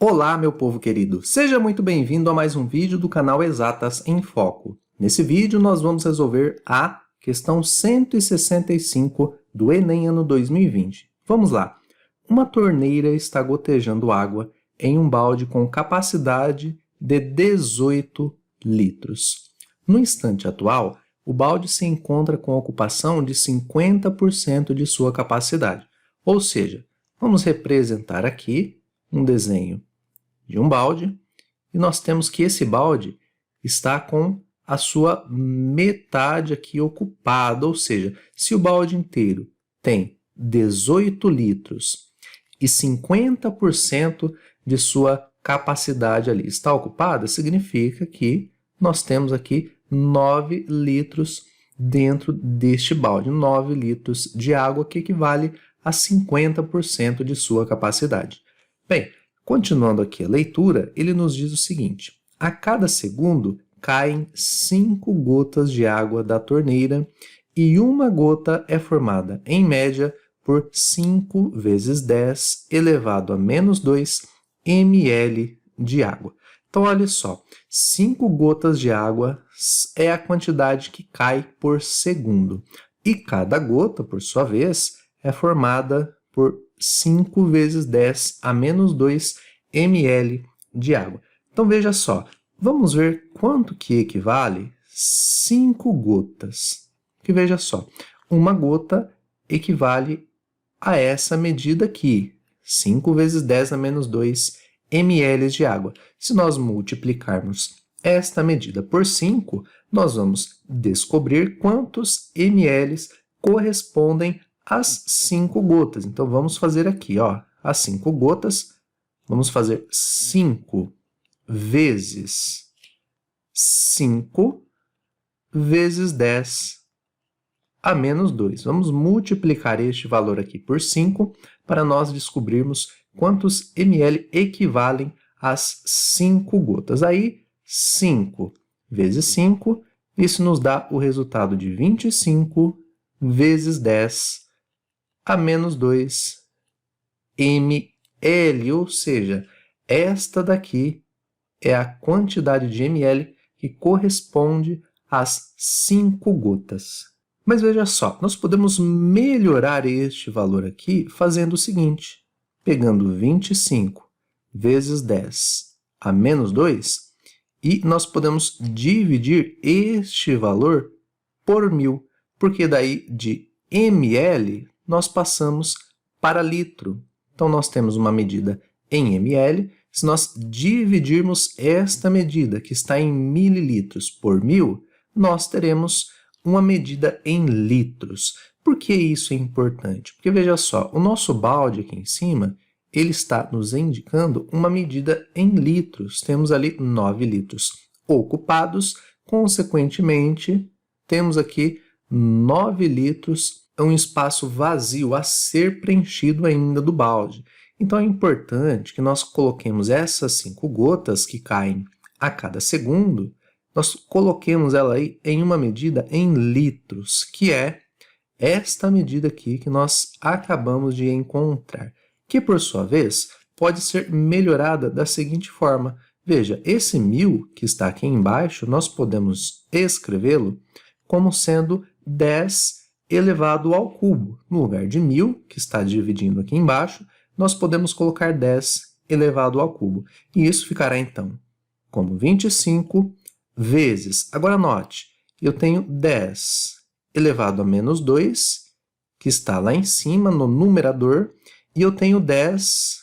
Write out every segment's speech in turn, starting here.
Olá, meu povo querido! Seja muito bem-vindo a mais um vídeo do canal Exatas em Foco. Nesse vídeo, nós vamos resolver a questão 165 do Enem ano 2020. Vamos lá! Uma torneira está gotejando água em um balde com capacidade de 18 litros. No instante atual, o balde se encontra com ocupação de 50% de sua capacidade. Ou seja, vamos representar aqui um desenho de um balde, e nós temos que esse balde está com a sua metade aqui ocupada, ou seja, se o balde inteiro tem 18 litros e 50% de sua capacidade ali está ocupada, significa que nós temos aqui 9 litros dentro deste balde, 9 litros de água, que equivale a 50% de sua capacidade. Bem, continuando aqui a leitura, ele nos diz o seguinte: a cada segundo caem 5 gotas de água da torneira e uma gota é formada, em média, por 5 vezes 10 elevado a menos 2 ml de água. Então, olha só, 5 gotas de água é a quantidade que cai por segundo. E cada gota, por sua vez, é formada por 5 vezes 10 a menos 2 ml de água. Então, veja só, vamos ver quanto que equivale 5 gotas. Que veja só, uma gota equivale a essa medida aqui, 5 vezes 10 a menos 2 ml de água. Se nós multiplicarmos esta medida por 5, nós vamos descobrir quantos ml correspondem às 5 gotas. Então, vamos fazer aqui, ó, as 5 gotas, vamos fazer 5 vezes 5 vezes 10 a menos 2. Vamos multiplicar este valor aqui por 5 para nós descobrirmos quantos ml equivalem às 5 gotas. Aí, 5 vezes 5, isso nos dá o resultado de 25 vezes 10 a menos 2 ml, ou seja, esta daqui é a quantidade de ml que corresponde às 5 gotas. Mas veja só, nós podemos melhorar este valor aqui fazendo o seguinte: pegando 25 vezes 10 a menos 2, e nós podemos dividir este valor por 1000, porque daí de ml nós passamos para litro. Então, nós temos uma medida em ml. Se nós dividirmos esta medida, que está em mililitros, por 1000, nós teremos uma medida em litros. Por que isso é importante? Porque, veja só, o nosso balde aqui em cima, ele está nos indicando uma medida em litros. Temos ali 9 litros ocupados, consequentemente, temos aqui 9 litros, um espaço vazio a ser preenchido ainda do balde. Então, é importante que nós coloquemos essas 5 gotas que caem a cada segundo, nós coloquemos ela aí em uma medida em litros, que é esta medida aqui que nós acabamos de encontrar, que, por sua vez, pode ser melhorada da seguinte forma. Veja, esse 1000 que está aqui embaixo, nós podemos escrevê-lo como sendo 10 elevado ao cubo. No lugar de 1000, que está dividindo aqui embaixo, nós podemos colocar 10 elevado ao cubo. E isso ficará, então, como 25 vezes... Agora, note, eu tenho 10 elevado a menos 2, que está lá em cima, no numerador, e eu tenho 10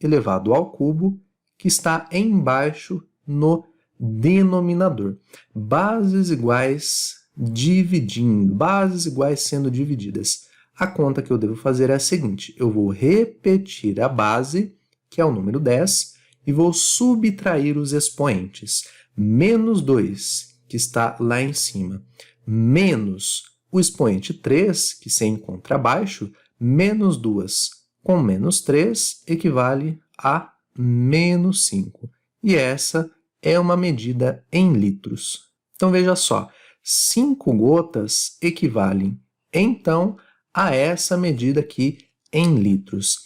elevado ao cubo, que está embaixo no denominador. Bases iguais dividindo, bases iguais sendo divididas. A conta que eu devo fazer é a seguinte: eu vou repetir a base, que é o número 10, e vou subtrair os expoentes. Menos 2, que está lá em cima, menos o expoente 3, que se encontra abaixo, menos 2 com menos 3 equivale a menos 5. E essa é uma medida em litros. Então, veja só, 5 gotas equivalem, então, a essa medida aqui em litros.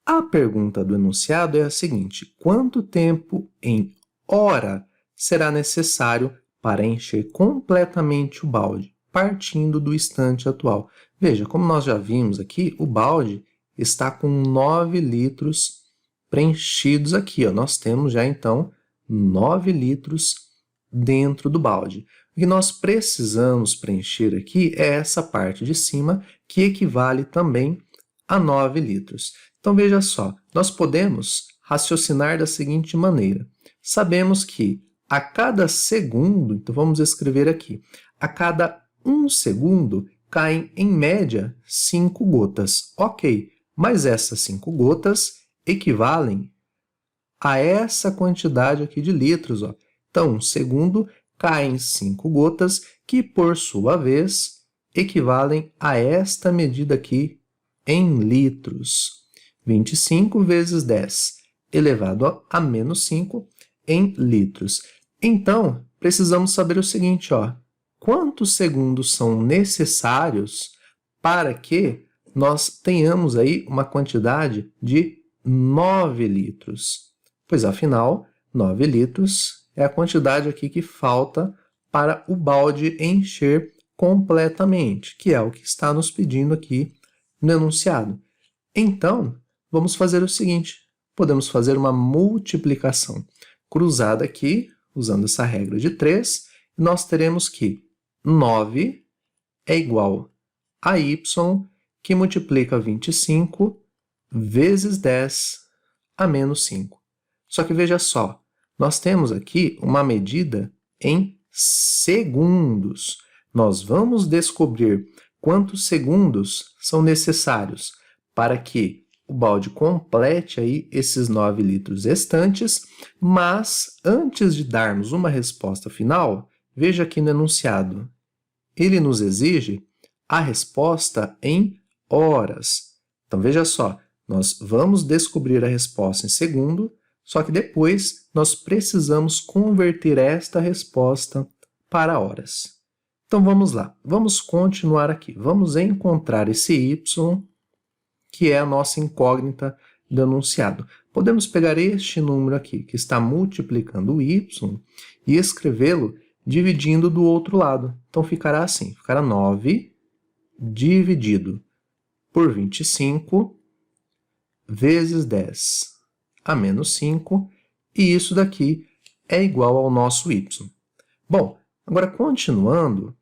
A pergunta do enunciado é a seguinte: quanto tempo em hora será necessário para encher completamente o balde, partindo do instante atual? Veja, como nós já vimos aqui, o balde está com 9 litros preenchidos aqui. Ó. Nós temos já, então, 9 litros dentro do balde. O que nós precisamos preencher aqui é essa parte de cima, que equivale também a 9 litros. Então, veja só, nós podemos raciocinar da seguinte maneira. Sabemos que a cada segundo, então vamos escrever aqui, a cada 1 segundo caem, em média, 5 gotas. Ok, mas essas 5 gotas equivalem a essa quantidade aqui de litros. Ó. Então, 1 segundo caem 5 gotas, que, por sua vez, equivalem a esta medida aqui em litros. 25 vezes 10 elevado a menos 5 em litros. Então, precisamos saber o seguinte, ó, quantos segundos são necessários para que nós tenhamos aí uma quantidade de 9 litros. Pois, afinal, 9 litros é a quantidade aqui que falta para o balde encher completamente, que é o que está nos pedindo aqui no enunciado. Então, vamos fazer o seguinte, podemos fazer uma multiplicação cruzada aqui, usando essa regra de 3, e nós teremos que 9 é igual a y, que multiplica 25 vezes 10 a menos 5. Só que veja só, nós temos aqui uma medida em segundos. Nós vamos descobrir quantos segundos são necessários para que o balde complete aí esses 9 litros restantes, mas antes de darmos uma resposta final, veja aqui no enunciado, ele nos exige a resposta em horas. Então, veja só, nós vamos descobrir a resposta em segundo, só que depois nós precisamos converter esta resposta para horas. Então, vamos lá, vamos continuar aqui. Vamos encontrar esse y, que é a nossa incógnita do enunciado. Podemos pegar este número aqui, que está multiplicando o y, e escrevê-lo dividindo do outro lado. Então, ficará assim, ficará 9 dividido por 25 vezes 10 a menos 5, e isso daqui é igual ao nosso y. Bom, agora continuando,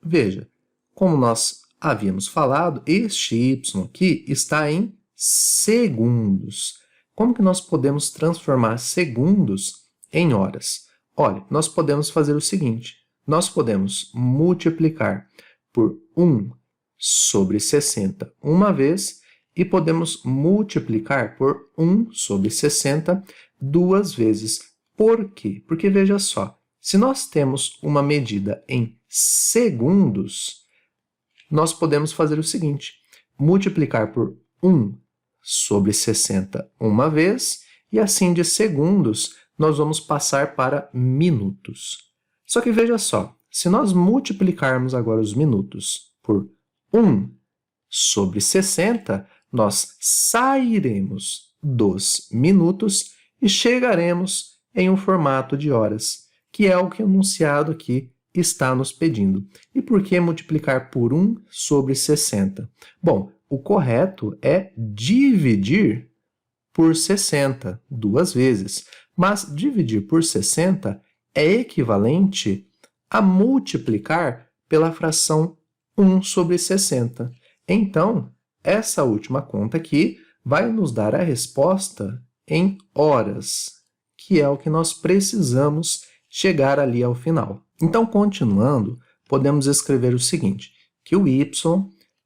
veja, como nós havíamos falado, este y aqui está em segundos. Como que nós podemos transformar segundos em horas? Olha, nós podemos fazer o seguinte, nós podemos multiplicar por 1 sobre 60 uma vez e podemos multiplicar por 1 sobre 60 duas vezes. Por quê? Porque veja só, se nós temos uma medida em segundos, nós podemos fazer o seguinte, multiplicar por 1 sobre 60 uma vez, e assim de segundos nós vamos passar para minutos. Só que veja só, se nós multiplicarmos agora os minutos por 1 sobre 60, nós sairemos dos minutos e chegaremos em um formato de horas, que é o que o enunciado aqui está nos pedindo. E por que multiplicar por 1 sobre 60? Bom, o correto é dividir por 60 duas vezes, mas dividir por 60 é equivalente a multiplicar pela fração 1 sobre 60. Então, essa última conta aqui vai nos dar a resposta em horas, que é o que nós precisamos chegar ali ao final. Então, continuando, podemos escrever o seguinte, que o y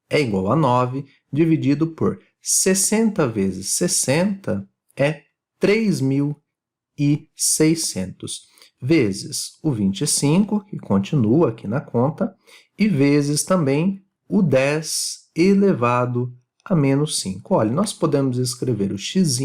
é igual a 9 dividido por 60 vezes 60 é 3.600, vezes o 25, que continua aqui na conta, e vezes também o 10 elevado a menos 5. Olha, nós podemos escrever o x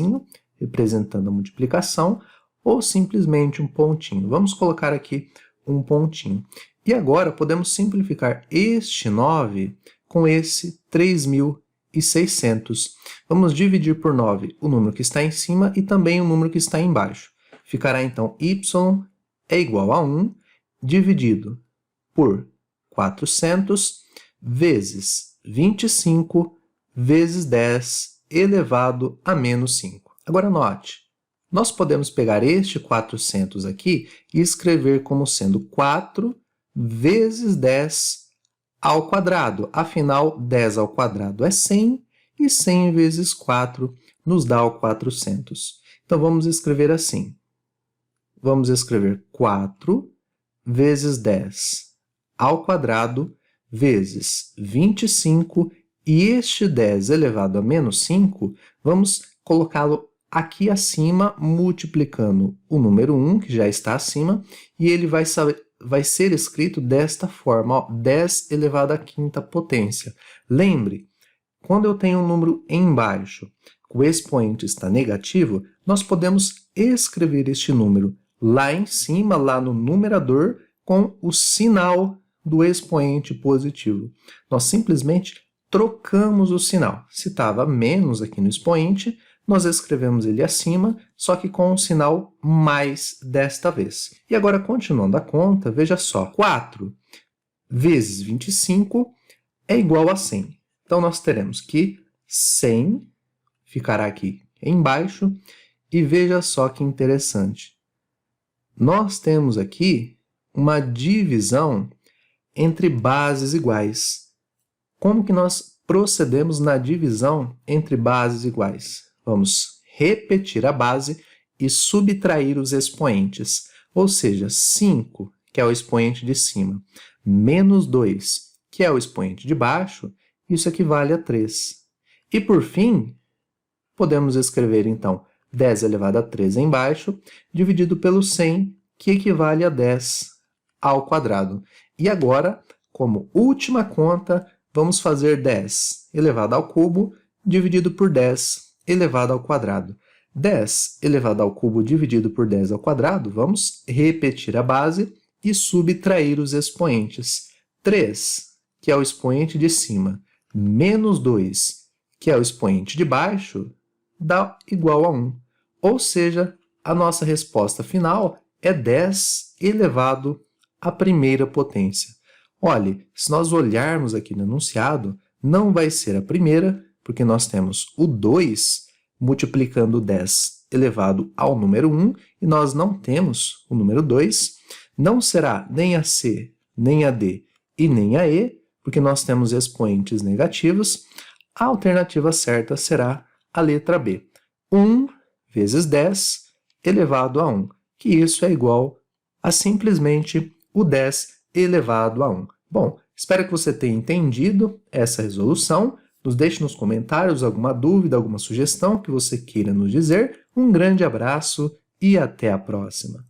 representando a multiplicação, ou simplesmente um pontinho. Vamos colocar aqui um pontinho. E agora podemos simplificar este 9 com esse 3.600. 9.600. Vamos dividir por 9 o número que está em cima e também o número que está embaixo. Ficará então y é igual a 1 dividido por 400 vezes 25 vezes 10 elevado a menos 5. Agora note, nós podemos pegar este 400 aqui e escrever como sendo 4 vezes 10 ao quadrado. Afinal, 10 ao quadrado é 100 e 100 vezes 4 nos dá o 400. Então, vamos escrever assim. Vamos escrever 4 vezes 10 ao quadrado vezes 25 e este 10 elevado a menos 5, vamos colocá-lo aqui acima, multiplicando o número 1, que já está acima, e ele vai ser escrito desta forma, ó, 10 elevado à quinta potência. Lembre, quando eu tenho um número embaixo, o expoente está negativo, nós podemos escrever este número lá em cima, lá no numerador, com o sinal do expoente positivo. Nós simplesmente trocamos o sinal. Se estava menos aqui no expoente, nós escrevemos ele acima, só que com um sinal mais desta vez. E agora, continuando a conta, veja só, 4 vezes 25 é igual a 100. Então, nós teremos que 100 ficará aqui embaixo, e veja só que interessante. Nós temos aqui uma divisão entre bases iguais. Como que nós procedemos na divisão entre bases iguais? Vamos repetir a base e subtrair os expoentes. Ou seja, 5, que é o expoente de cima, menos 2, que é o expoente de baixo, isso equivale a 3. E por fim, podemos escrever então 10 elevado a 3 embaixo, dividido pelo 100, que equivale a 10 ao quadrado. E agora, como última conta, vamos fazer 10 elevado ao cubo dividido por 10 elevado ao quadrado. 10 elevado ao cubo dividido por 10 ao quadrado, vamos repetir a base e subtrair os expoentes. 3, que é o expoente de cima, menos 2, que é o expoente de baixo, dá igual a 1. Ou seja, a nossa resposta final é 10 elevado à primeira potência. Olhe, se nós olharmos aqui no enunciado, não vai ser a primeira, porque nós temos o 2 multiplicando 10 elevado ao número 1, e nós não temos o número 2. Não será nem a C, nem a D e nem a E, porque nós temos expoentes negativos. A alternativa certa será a letra B. 1 vezes 10 elevado a 1, que isso é igual a simplesmente o 10 elevado a 1. Bom, espero que você tenha entendido essa resolução. Nos deixe nos comentários alguma dúvida, alguma sugestão que você queira nos dizer. Um grande abraço e até a próxima!